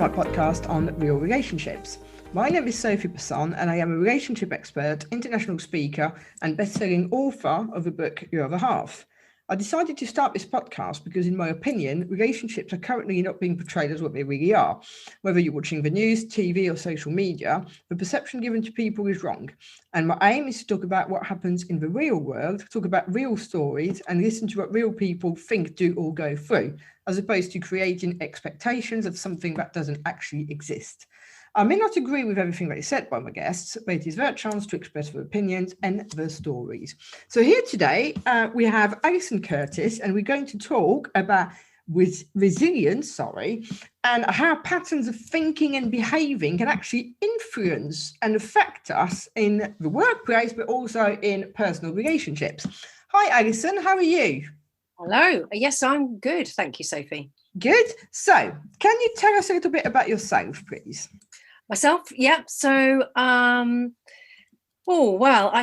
my podcast on real relationships. My name is Sophie Passon and I am a relationship expert, international speaker and best-selling author of the book Your Other Half. I decided to start this podcast because, in my opinion, relationships are currently not being portrayed as what they really are. Whether you're watching the news, TV or social media, the perception given to people is wrong. And my aim is to talk about what happens in the real world, talk about real stories and listen to what real people think, do or go through, as opposed to creating expectations of something that doesn't actually exist. I may not agree with everything that is said by my guests, but it is their chance to express their opinions and their stories. So here today, we have Alison Curtis, and we're going to talk about resilience, and how patterns of thinking and behaving can actually influence and affect us in the workplace, but also in personal relationships. Hi, Alison, how are you? Hello. Yes, I'm good. Thank you, Sophie. Good. So can you tell us a little bit about yourself, please? Myself? Yeah. So, I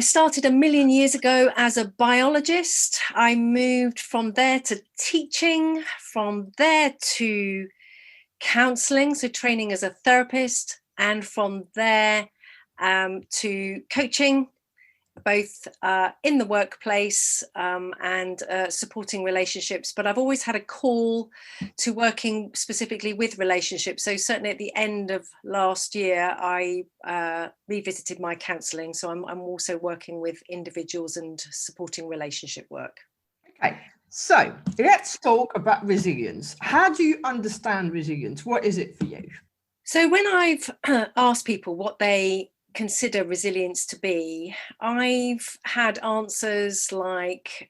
started a million years ago as a biologist. I moved from there to teaching, from there to counselling, so training as a therapist, and from there to coaching, both in the workplace and supporting relationships. But I've always had a call to working specifically with relationships. So certainly at the end of last year, I revisited my counselling. So I'm also working with individuals and supporting relationship work. Okay, so let's talk about resilience. How do you understand resilience? What is it for you? So when I've asked people what they consider resilience to be, I've had answers like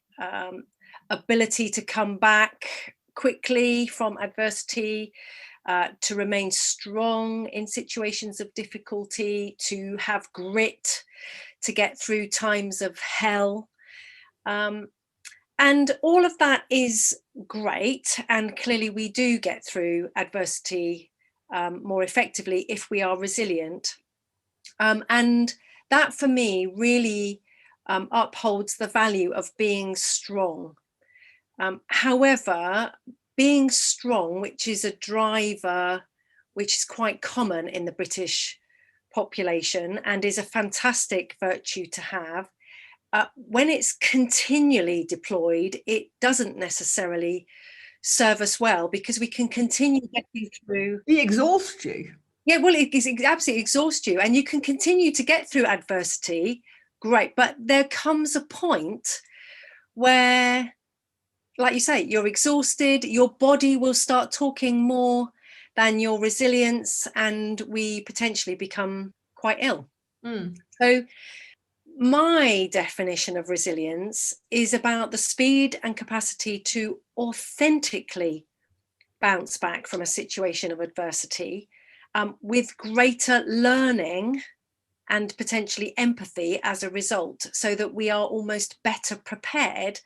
ability to come back quickly from adversity, to remain strong in situations of difficulty, to have grit, to get through times of hell. And all of that is great. And clearly we do get through adversity more effectively if we are resilient. And that for me really upholds the value of being strong. However, being strong, which is a driver, which is quite common in the British population and is a fantastic virtue to have, when it's continually deployed, it doesn't necessarily serve us well, because we can continue getting through. It exhausts you. Yeah, well, it absolutely exhausts you, and you can continue to get through adversity. Great. But there comes a point where, like you say, you're exhausted, your body will start talking more than your resilience, and we potentially become quite ill. So my definition of resilience is about the speed and capacity to authentically bounce back from a situation of adversity, with greater learning and potentially empathy as a result, so that we are almost better prepared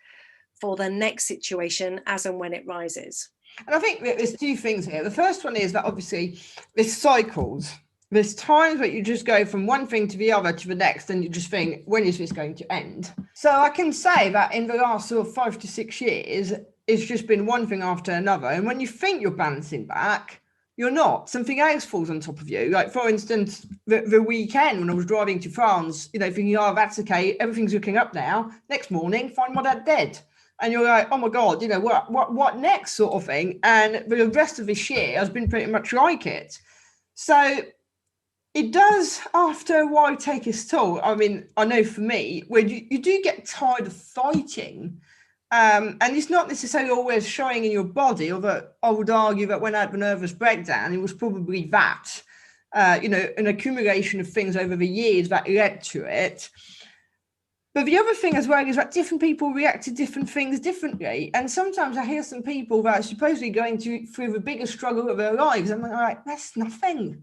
for the next situation as and when it rises. And I think that there's two things here. The first one is that obviously there's cycles. There's times where you just go from one thing to the other to the next, and you just think, when is this going to end? So I can say that in the last sort of 5 to 6 years, it's just been one thing after another. And when you think you're balancing back, you're not. Something else falls on top of you. Like, for instance, the weekend when I was driving to France, thinking, oh, that's okay, everything's looking up now. Next morning, find my dad dead. And you're like, oh my God, what next, sort of thing. And the rest of this year has been pretty much like it. So it does, after a while, take its toll. I mean, I know for me, when you do get tired of fighting, and it's not necessarily always showing in your body, although I would argue that when I had the nervous breakdown, it was probably that, an accumulation of things over the years that led to it. But the other thing as well is that different people react to different things differently. And sometimes I hear some people that are supposedly going through the biggest struggle of their lives. I'm like, that's nothing,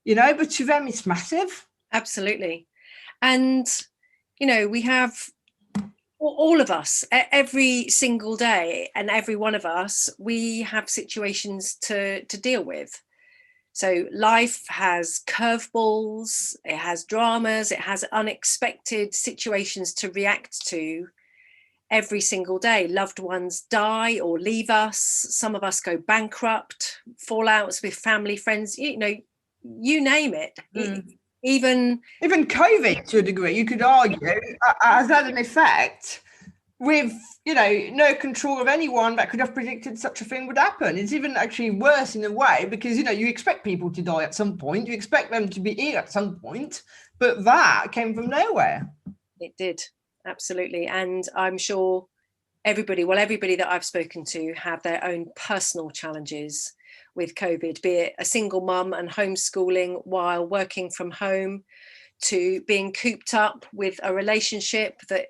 but to them it's massive. Absolutely. And, we have, all of us, every single day, and every one of us, we have situations to deal with. So life has curveballs, it has dramas, it has unexpected situations to react to every single day. Loved ones die or leave us. Some of us go bankrupt, fallouts with family, friends, you know, you name it. Even COVID, to a degree, you could argue, has had an effect with, you know, no control of anyone that could have predicted such a thing would happen. It's even actually worse in a way, because, you know, you expect people to die at some point, you expect them to be ill at some point, but that came from nowhere. It did, absolutely. And I'm sure everybody that I've spoken to have their own personal challenges with COVID, be it a single mum and homeschooling while working from home, to being cooped up with a relationship that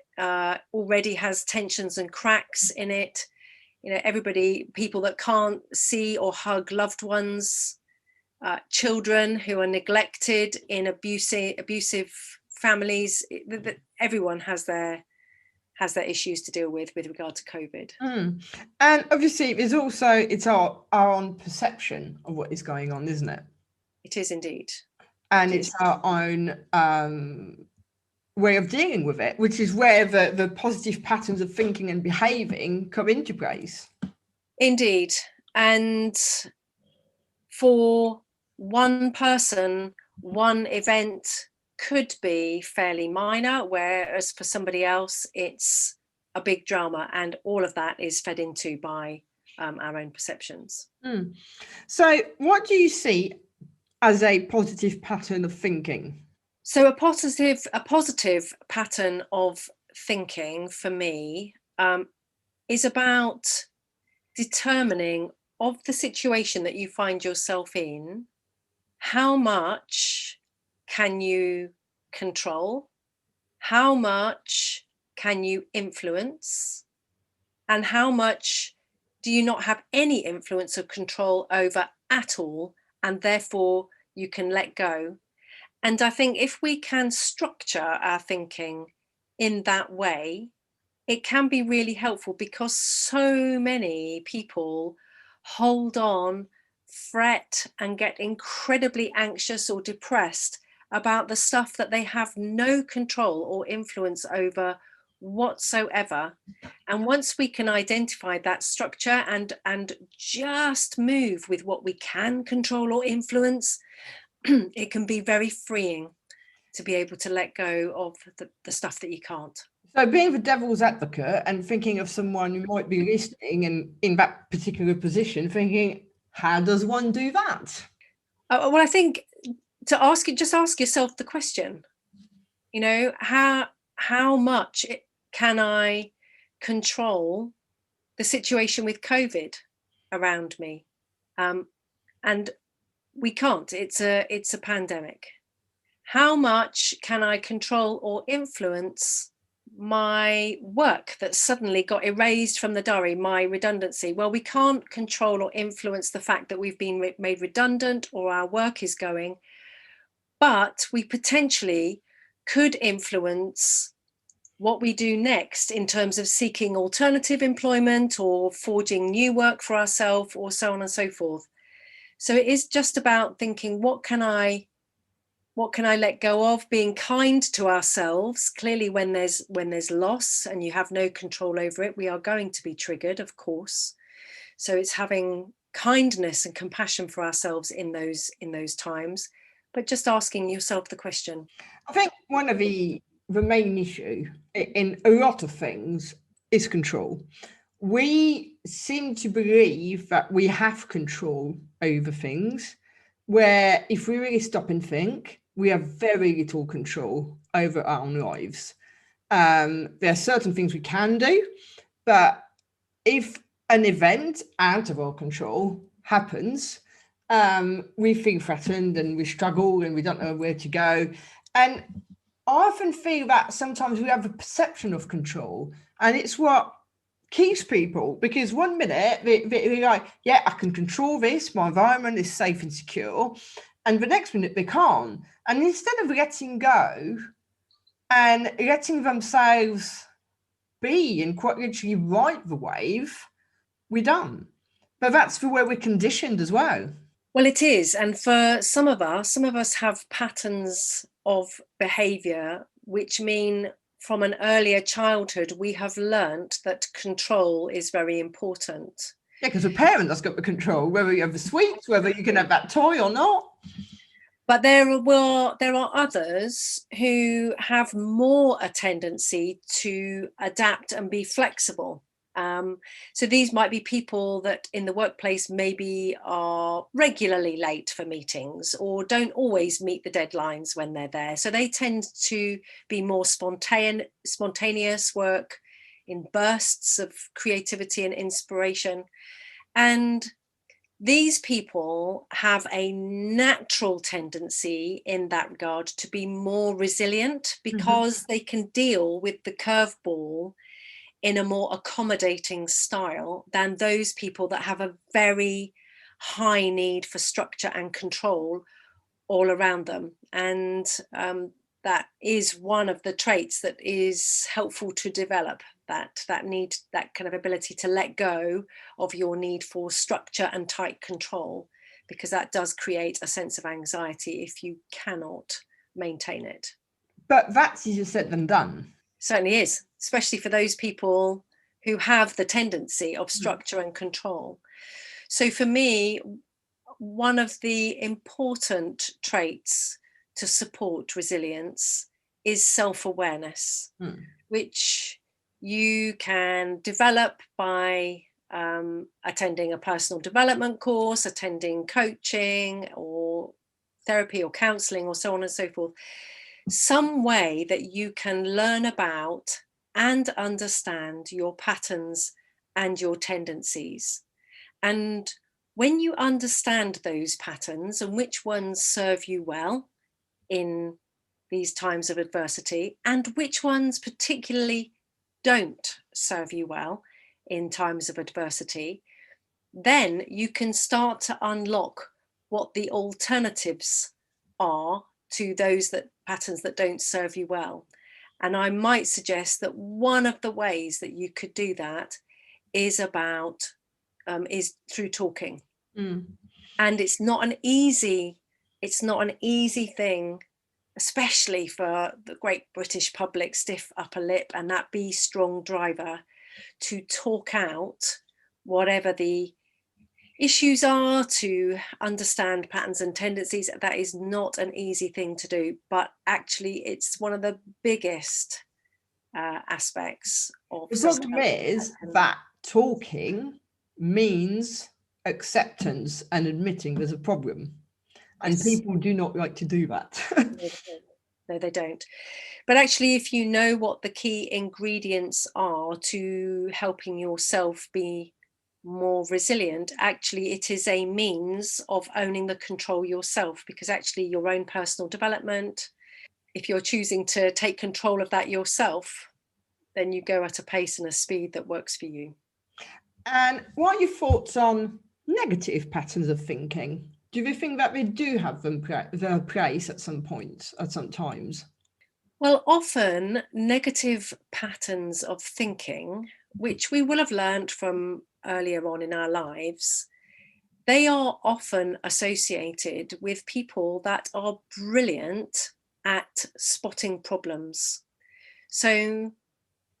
already has tensions and cracks in it. You know, people that can't see or hug loved ones, children who are neglected in abusive families. Everyone has their issues to deal with regard to COVID. And obviously there's also, it's our own perception of what is going on, isn't it? It is indeed. And it's our own way of dealing with it, which is where the positive patterns of thinking and behaving come into place. Indeed. And for one person, one event could be fairly minor, whereas for somebody else it's a big drama, and all of that is fed into by our own perceptions. So what do you see as a positive pattern of thinking? So a positive pattern of thinking for me is about determining, of the situation that you find yourself in, how much can you control, how much can you influence, and how much do you not have any influence or control over at all, and therefore you can let go. And I think if we can structure our thinking in that way, it can be really helpful, because so many people hold on, fret, and get incredibly anxious or depressed about the stuff that they have no control or influence over whatsoever. And once we can identify that structure and just move with what we can control or influence, it can be very freeing to be able to let go of the stuff that you can't. So being the devil's advocate and thinking of someone who might be listening and in that particular position, thinking, how does one do that? Well, I think just ask yourself the question, you know, how much can I control the situation with COVID around me? And we can't. It's a pandemic. How much can I control or influence my work that suddenly got erased from the diary, my redundancy? Well, we can't control or influence the fact that we've been made redundant or our work is going, but we potentially could influence what we do next in terms of seeking alternative employment or forging new work for ourselves, or so on and so forth. So it is just about thinking, what can I let go of? Being kind to ourselves. Clearly, when there's loss and you have no control over it, we are going to be triggered, of course. So it's having kindness and compassion for ourselves in those times, but just asking yourself the question. I think one of the main issue in a lot of things is control. We seem to believe that we have control over things, where if we really stop and think, we have very little control over our own lives. There are certain things we can do, but if an event out of our control happens, we feel threatened and we struggle and we don't know where to go. And I often feel that sometimes we have a perception of control, and it's what keeps people, because one minute they're like, yeah, I can control this, my environment is safe and secure, and the next minute they can't. And instead of letting go and letting themselves be and quite literally ride the wave, we're done. But that's the way we're conditioned as well. Well, it is. And for some of us have patterns of behavior which mean from an earlier childhood, we have learnt that control is very important. Yeah, because a parent has got the control, whether you have the sweets, whether you can have that toy or not. But there are others who have more a tendency to adapt and be flexible. So these might be people that in the workplace maybe are regularly late for meetings or don't always meet the deadlines when they're there. So they tend to be more spontaneous, work in bursts of creativity and inspiration. And these people have a natural tendency in that regard to be more resilient because they can deal with the curveball in a more accommodating style than those people that have a very high need for structure and control all around them. And that is one of the traits that is helpful to develop, that need, that kind of ability to let go of your need for structure and tight control, because that does create a sense of anxiety if you cannot maintain it. But that's easier said than done. Certainly is, especially for those people who have the tendency of structure and control. So for me, one of the important traits to support resilience is self-awareness, which you can develop by attending a personal development course, attending coaching or therapy or counselling or so on and so forth. Some way that you can learn about and understand your patterns and your tendencies. And when you understand those patterns and which ones serve you well in these times of adversity and which ones particularly don't serve you well in times of adversity, then you can start to unlock what the alternatives are to those patterns that don't serve you well. And I might suggest that one of the ways that you could do that is through talking. And it's not an easy thing, especially for the great British public, stiff upper lip and that be strong driver, to talk out whatever the issues are, to understand patterns and tendencies. That is not an easy thing to do, but actually it's one of the biggest aspects of the problem is that talking means acceptance and admitting there's a problem, and people do not like to do that. No, they don't. But actually, if you know what the key ingredients are to helping yourself be more resilient, actually it is a means of owning the control yourself, because actually your own personal development, if you're choosing to take control of that yourself, then you go at a pace and a speed that works for you. And what are your thoughts on negative patterns of thinking? Do you think that they do have their place at some points, at some times? Well, often negative patterns of thinking, which we will have learned from earlier on in our lives, they are often associated with people that are brilliant at spotting problems. So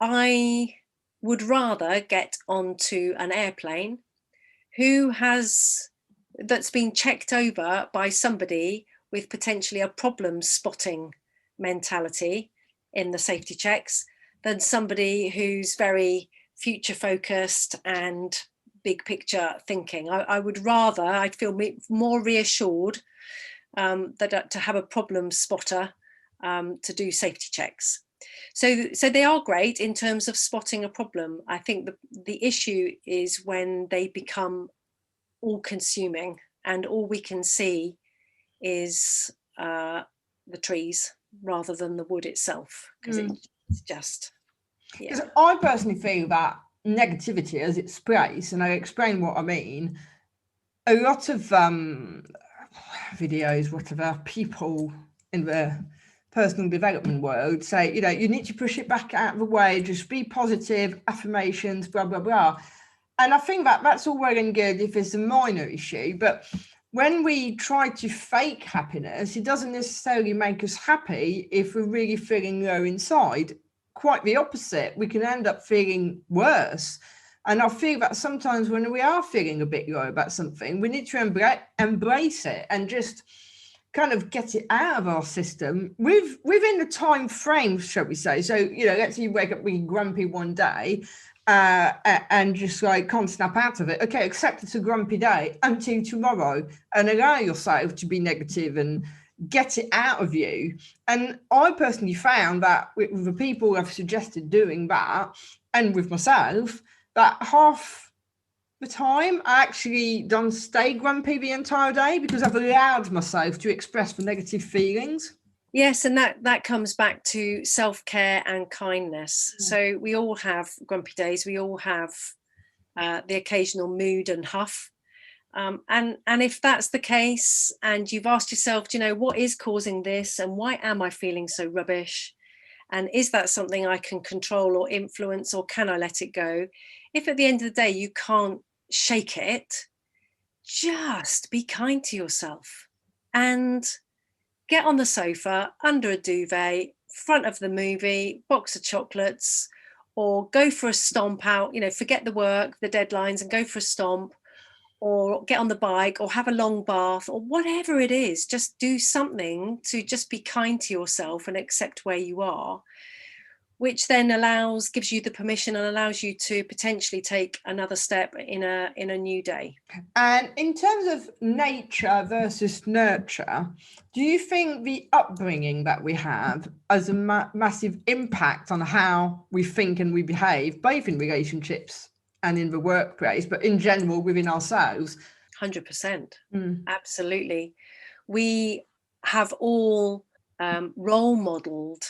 I would rather get onto an airplane that's been checked over by somebody with potentially a problem spotting mentality in the safety checks than somebody who's very future focused and big picture thinking. I'd feel more reassured that to have a problem spotter to do safety checks. So they are great in terms of spotting a problem. I think the issue is when they become all consuming and all we can see is the trees rather than the wood itself, because it's just, yeah. I personally feel that negativity as its place, and I explain what I mean, a lot of videos, whatever, people in the personal development world say, you need to push it back out of the way, just be positive, affirmations, blah, blah, blah. And I think that that's all well and good if it's a minor issue, but when we try to fake happiness, it doesn't necessarily make us happy if we're really feeling low inside. quite the opposite. We can end up feeling worse. And I feel that sometimes when we are feeling a bit low about something, we need to embrace it and just kind of get it out of our system within the time frame, shall we say. So, let's say you wake up being grumpy one day and just like can't snap out of it. Okay, accept it's a grumpy day until tomorrow and allow yourself to be negative and get it out of you. And I personally found that with the people I've suggested doing that, and with myself, that half the time I actually don't stay grumpy the entire day because I've allowed myself to express the negative feelings. Yes, and that comes back to self-care and kindness. Yeah. So we all have grumpy days. We all have the occasional mood and huff. And if that's the case, and you've asked yourself, what is causing this, and why am I feeling so rubbish? And is that something I can control or influence, or can I let it go? If at the end of the day you can't shake it, just be kind to yourself and get on the sofa, under a duvet, front of the movie, box of chocolates, or go for a stomp out, forget the work, the deadlines, and go for a stomp, or get on the bike, or have a long bath, or whatever it is. Just do something to just be kind to yourself and accept where you are, which then gives you the permission and allows you to potentially take another step in a new day. And in terms of nature versus nurture, do you think the upbringing that we have has a massive impact on how we think and we behave, both in relationships and in the workplace, but in general within ourselves? 100%. Absolutely. We have all role modeled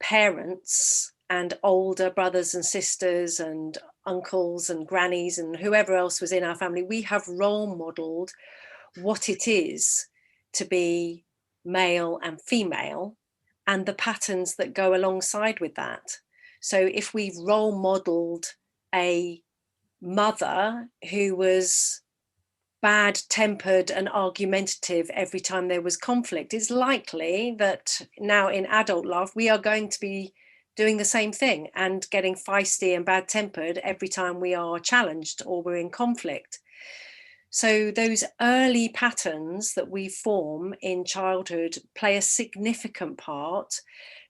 parents and older brothers and sisters and uncles and grannies and whoever else was in our family. We have role modeled what it is to be male and female and the patterns that go alongside with that. So if we've role modeled a mother who was bad-tempered and argumentative every time there was conflict, it's likely that now in adult life we are going to be doing the same thing and getting feisty and bad-tempered every time we are challenged or we're in conflict. So those early patterns that we form in childhood play a significant part,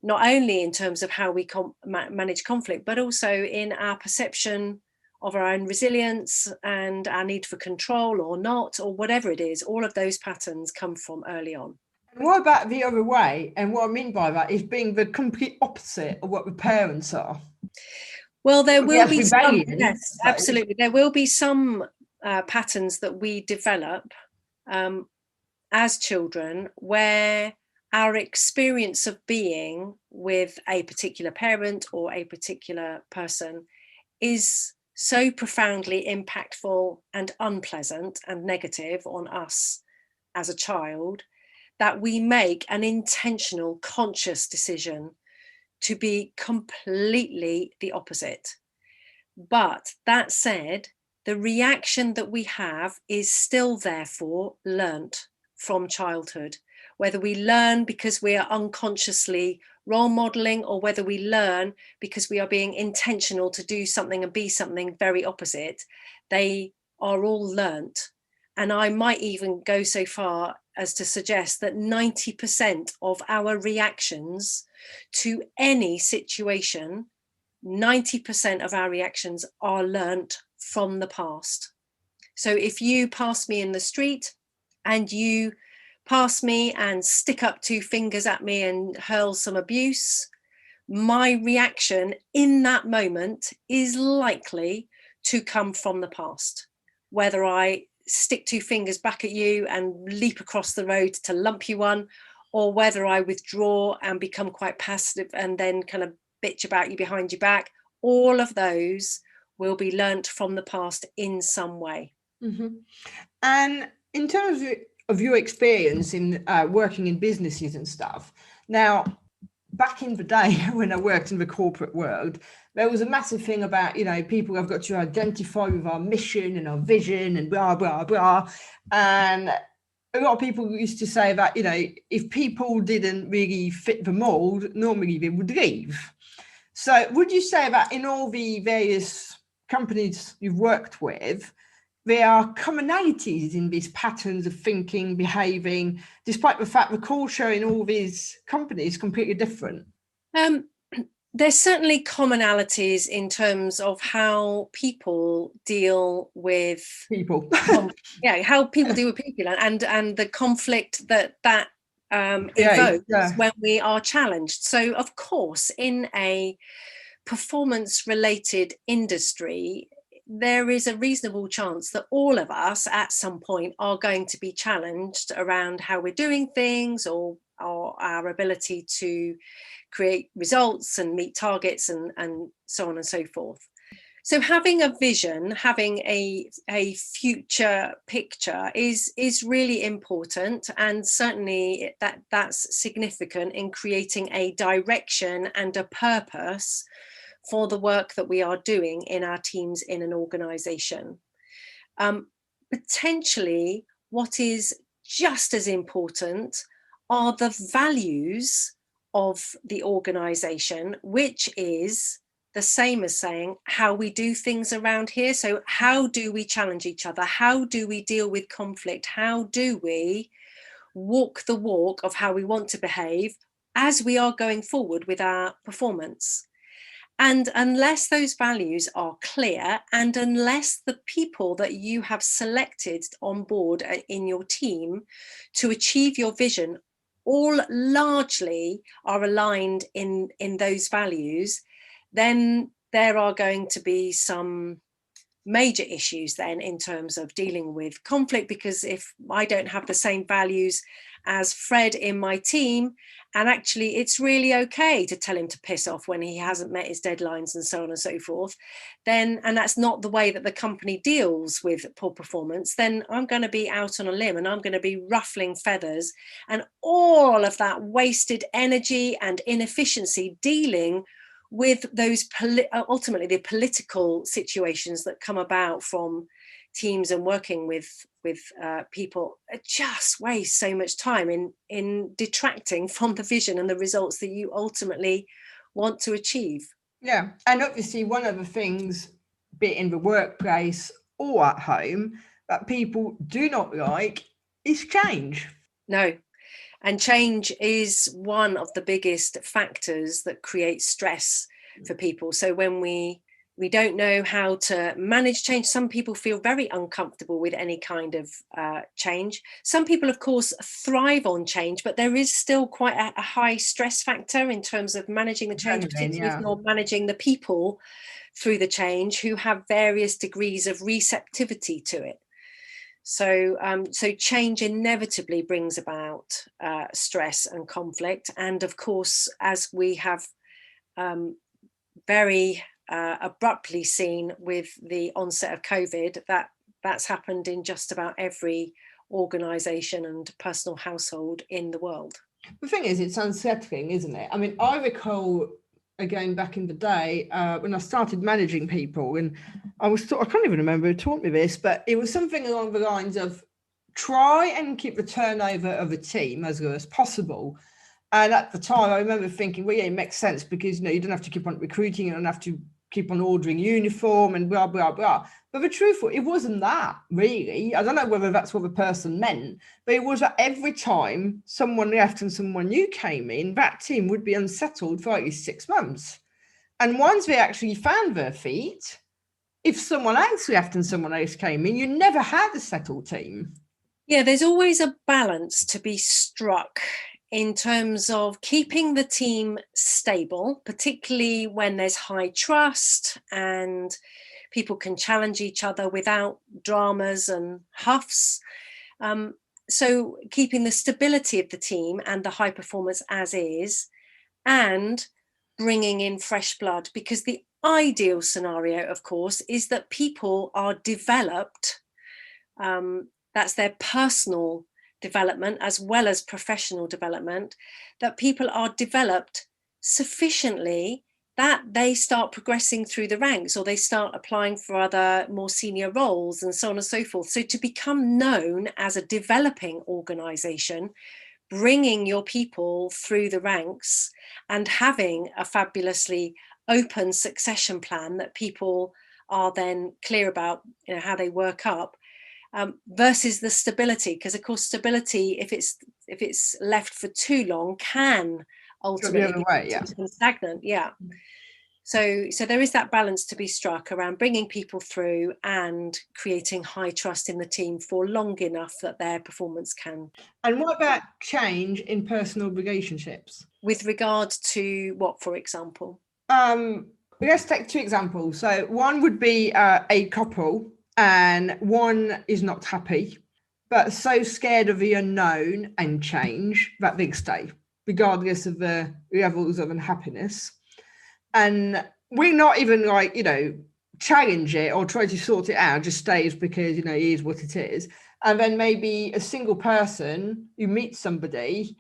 not only in terms of how we manage conflict, but also in our perception of our own resilience and our need for control or not, or whatever it is. All of those patterns come from early on. And what about the other way? And what I mean by that is being the complete opposite of what the parents are. Well, there will be some, yes, absolutely. There will be some patterns that we develop as children where our experience of being with a particular parent or a particular person is so profoundly impactful and unpleasant and negative on us as a child that we make an intentional, conscious decision to be completely the opposite. But that said, the reaction that we have is still therefore learnt from childhood, whether we learn because we are unconsciously role modeling or whether we learn because we are being intentional to do something and be something very opposite. They are all learnt. And I might even go so far as to suggest that 90% of our reactions to any situation, 90% of our reactions are learnt from the past. So if you pass me in the street and you pass me and stick up 2 fingers at me and hurl some abuse, my reaction in that moment is likely to come from the past. Whether I stick 2 fingers back at you and leap across the road to lump you one, or whether I withdraw and become quite passive and then kind of bitch about you behind your back, all of those will be learnt from the past in some way. Mm-hmm. And in terms of your experience in working in businesses and stuff, now, back in the day when I worked in the corporate world, there was a massive thing about, people have got to identify with our mission and our vision and blah, blah, blah. And a lot of people used to say that, if people didn't really fit the mold, normally they would leave. So would you say that in all the various companies you've worked with, there are commonalities in these patterns of thinking, behaving, despite the fact the culture in all these companies is completely different? There's certainly commonalities in terms of how people deal with People. how people deal with people and the conflict that evokes when we are challenged. So of course, in a performance related industry, there is a reasonable chance that all of us at some point are going to be challenged around how we're doing things, or our ability to create results and meet targets and so on and so forth. So having a vision, having a future picture is really important, and certainly that's significant in creating a direction and a purpose for the work that we are doing in our teams in an organization. Potentially, what is just as important are the values of the organization, which is the same as saying how we do things around here. So how do we challenge each other? How do we deal with conflict? How do we walk the walk of how we want to behave as we are going forward with our performance? And unless those values are clear, and unless the people that you have selected on board in your team to achieve your vision all largely are aligned in those values, then there are going to be some major issues then in terms of dealing with conflict, because if I don't have the same values as Fred in my team, and actually it's really okay to tell him to piss off when he hasn't met his deadlines and so on and so forth, then, and that's not the way that the company deals with poor performance, then I'm going to be out on a limb and I'm going to be ruffling feathers, and all of that wasted energy and inefficiency dealing with those ultimately the political situations that come about from teams and working with people, just waste so much time in detracting from the vision and the results that you ultimately want to achieve. Yeah, and obviously one of the things, be it in the workplace or at home, that people do not like is change. No. And change is one of the biggest factors that creates stress for people. So when we don't know how to manage change, some people feel very uncomfortable with any kind of change. Some people, of course, thrive on change, but there is still quite a high stress factor in terms of managing the change, particularly if you're managing the people through the change who have various degrees of receptivity to it. So change inevitably brings about stress and conflict. And of course, as we have very abruptly seen with the onset of COVID, that's happened in just about every organisation and personal household in the world. The thing is, it's unsettling, isn't it? I mean, I recall again back in the day when I started managing people, and I can't even remember who taught me this, but it was something along the lines of try and keep the turnover of a team as low as possible. And at the time I remember thinking, well, yeah, it makes sense because you don't have to keep on recruiting, you don't have to keep on ordering uniform and blah blah blah. But the truth was, it wasn't that really. I don't know whether that's what the person meant, but it was that every time someone left and someone new came in, that team would be unsettled for at least 6 months. And once they actually found their feet, if someone else left and someone else came in, you never had a settled team. Yeah, there's always a balance to be struck in terms of keeping the team stable, particularly when there's high trust and people can challenge each other without dramas and huffs. So keeping the stability of the team and the high performance as is, and bringing in fresh blood, because the ideal scenario, of course, is that people are developed. That's their personal development as well as professional development, that people are developed sufficiently that they start progressing through the ranks, or they start applying for other more senior roles and so on and so forth. So to become known as a developing organization, bringing your people through the ranks and having a fabulously open succession plan that people are then clear about, you know, how they work up, versus the stability, because of course stability, if it's left for too long, can ultimately become stagnant. Yeah. So there is that balance to be struck around bringing people through and creating high trust in the team for long enough that their performance can. And what about change in personal relationships? With regard to what, for example? Let's take 2 examples. So one would be a couple, and one is not happy, but so scared of the unknown and change that they stay, regardless of the levels of unhappiness. And we're not even like, you know, challenge it or try to sort it out, just stays because, you know, it is what it is. And then maybe a single person who meets somebody,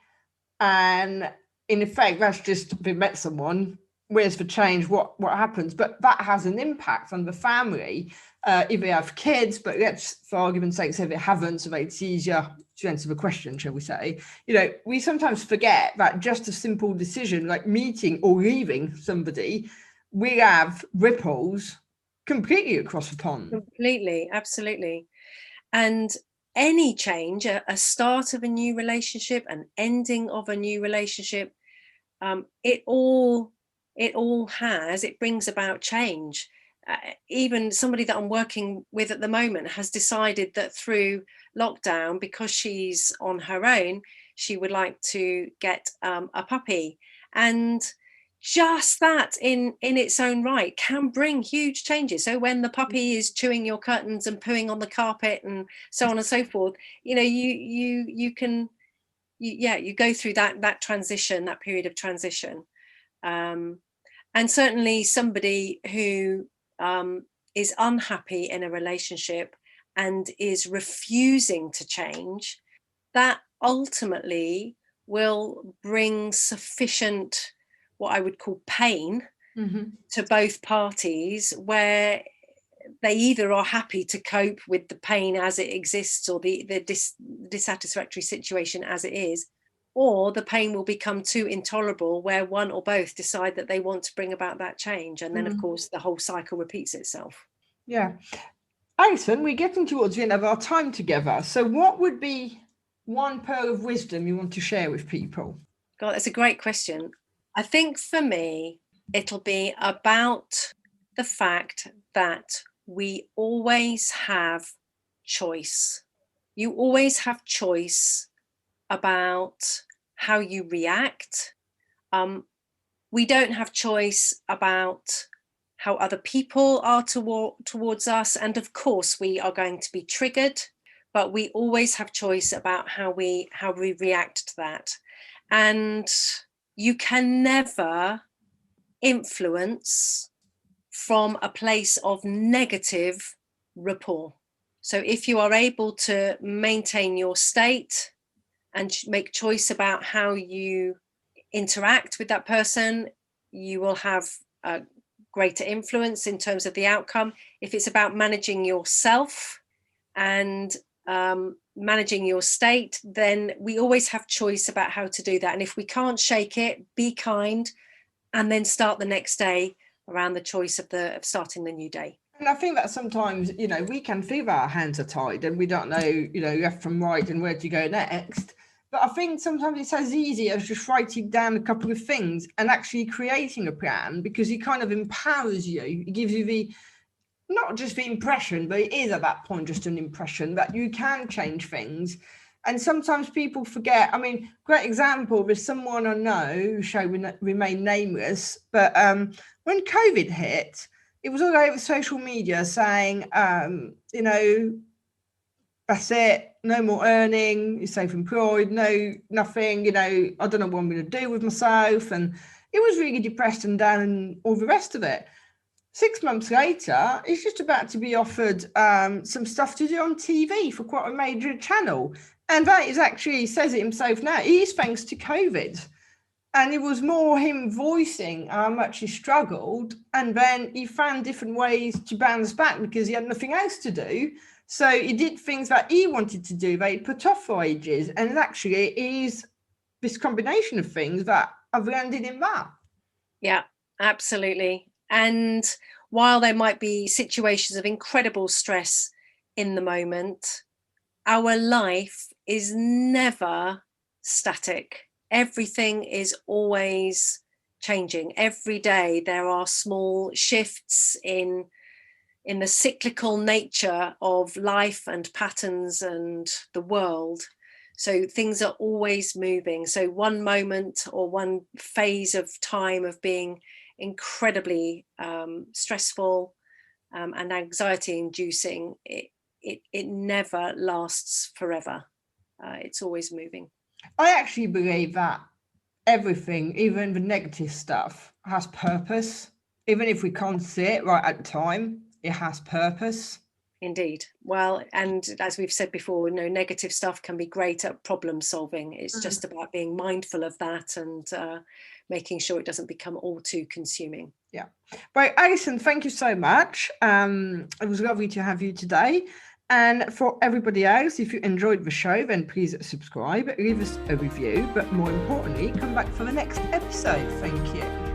and in effect, that's just they met someone. Where's the change? What happens? But that has an impact on the family if they have kids. But let's, for argument's sake, say they haven't, so it's easier to answer the question, shall we say? You know, we sometimes forget that just a simple decision like meeting or leaving somebody will have ripples completely across the pond. Completely, absolutely. And any change, a start of a new relationship, an ending of a new relationship, it all brings about change. Even somebody that I'm working with at the moment has decided that through lockdown, because she's on her own, she would like to get a puppy. And just that in its own right can bring huge changes. So when the puppy is chewing your curtains and pooing on the carpet and so on and so forth, you know, you go through that transition, that period of transition. And certainly somebody who is unhappy in a relationship and is refusing to change, that ultimately will bring sufficient, what I would call pain, to both parties, where they either are happy to cope with the pain as it exists, or the dissatisfactory situation as it is, or the pain will become too intolerable where one or both decide that they want to bring about that change. And then, of course, the whole cycle repeats itself. Yeah. Alison, we're getting towards the end of our time together. So what would be one pearl of wisdom you want to share with people? God, that's a great question. I think for me, it'll be about the fact that we always have choice. You always have choice about how you react. We don't have choice about how other people are towards us. And of course, we are going to be triggered, but we always have choice about how we react to that. And you can never influence from a place of negative rapport. So if you are able to maintain your state and make choice about how you interact with that person, you will have a greater influence in terms of the outcome. If it's about managing yourself and managing your state, then we always have choice about how to do that. And if we can't shake it, be kind, and then start the next day around the choice of starting the new day. And I think that sometimes, you know, we can feel our hands are tied and we don't know, you know, left from right and where to go next. But I think sometimes it's as easy as just writing down a couple of things and actually creating a plan, because it kind of empowers you. It gives you the, not just the impression, but it is at that point just an impression that you can change things. And sometimes people forget. I mean, great example, there's someone I know who shall remain nameless, but when COVID hit, it was all over social media saying, you know, that's it, no more earning, you're self-employed, no, nothing, you know, I don't know what I'm going to do with myself. And it was really depressed and down and all the rest of it. 6 months later, he's just about to be offered some stuff to do on TV for quite a major channel. And that is actually, he says it himself now, it is thanks to COVID. And it was more him voicing how much he struggled. And then he found different ways to bounce back because he had nothing else to do. So he did things that he wanted to do that he put off for ages. And actually it is this combination of things that have landed in that. Yeah, Absolutely. And while there might be situations of incredible stress in the moment, our life is never static. Everything is always changing. Every day there are small shifts in the cyclical nature of life and patterns and the world. So things are always moving. So one moment or one phase of time of being incredibly stressful and anxiety inducing, it never lasts forever. It's always moving. I actually believe that everything, even the negative stuff, has purpose. Even if we can't see it right at the time, it has purpose. Indeed. Well, and as we've said before, negative stuff can be great at problem solving. It's just about being mindful of that and making sure it doesn't become all too consuming. Yeah. Right, Alison, thank you so much. It was lovely to have you today. And for everybody else, if you enjoyed the show, then please subscribe, leave us a review, but more importantly, come back for the next episode. Thank you.